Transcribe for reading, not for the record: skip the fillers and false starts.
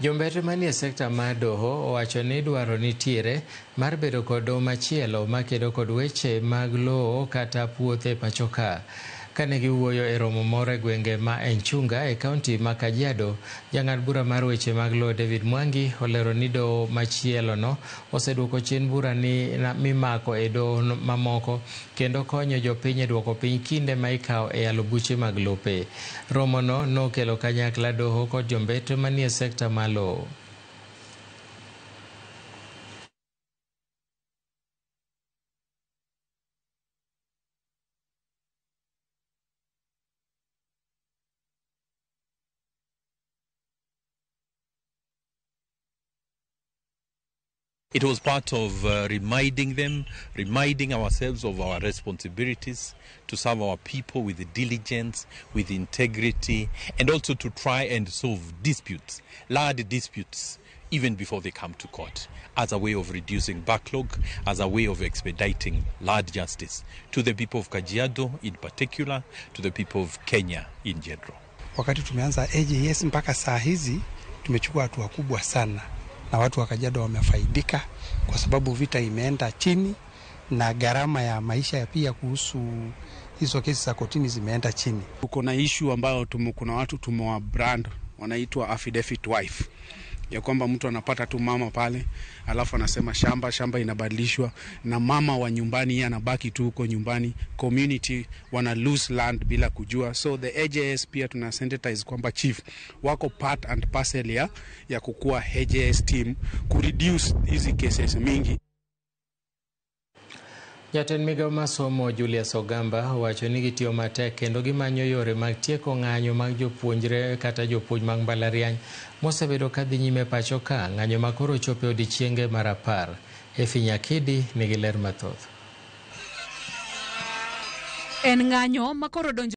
Jombete manie sekta mar doho owacho ni dwaro nitiere mar bedo kod doho machielo makedo kod weche mag lowo kata puothe pachoka. Kane giwuoyo e romo moro e gwenge ma Enchunga e kaunti ma Kajiado, jang'ad bura mar weche mag lowo David Mwangi olero ni doho machielo no oseduoko chien bura ni mimako e doho mamoko kendo konyo jopiny e duoko piny kinde ma ikawo e yalo buche mag lope. Romo no nokelo kanyakla doho kod jombete manie sekta mar lowo. It was part of reminding ourselves of our responsibilities to serve our people with diligence, with integrity, and also to try and solve disputes, large disputes, even before they come to court, as a way of reducing backlog, as a way of expediting large justice to the people of Kajiado in particular, to the people of Kenya in general. Wakati tumeanza AJS mpaka saa hizi tumechukua hatua kubwa sana. Na watu wa Kajiado wamefaidika kwa sababu vita imeenda chini na gharama ya maisha ya pia kuhusu hizo kesi za kotini zimeenda chini. Kuna issue ambayo kuna watu tumewa brand wanaitwa affidavit wife. Ya kwamba mtu anapata tu mama pale, alafu anasema shamba inabadilishwa na mama wa nyumbani yeye anabaki tu huko nyumbani, community wana lose land bila kujua. So the AJS pia tuna sensitize kwamba chief wako part and parcel ya kukua AJS team ku reduce hizi cases mingi. Jatend migawo masomo Julius Ogamba wacho ni gitiyo matek kendo gimanyo yore mag tieko ng'anyo mag jopuonjre kata jopuonj mag mbalariany mosebedo kadhi nyime pachoka. Ng'anyo makoro chope odiochienge mar 10. Efi Nyakidi nigi ler mathoth. En ng'anyo makoro donjo